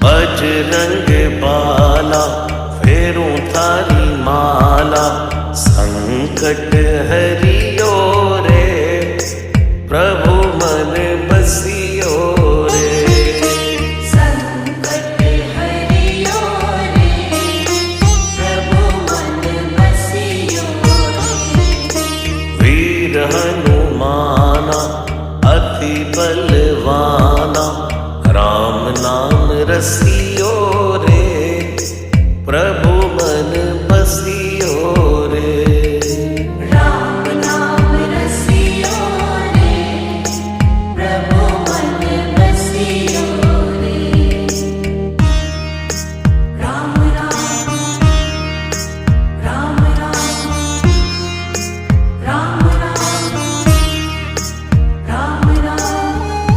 बजरंग बाला फेरूं थारी माला, संकट हरियो रे प्रभु मन बसियो रे। संकट हरियो रे प्रभु मन बसियो रे। वीर हनुमाना अति बलवाना, राम नाम रसियो रे प्रभु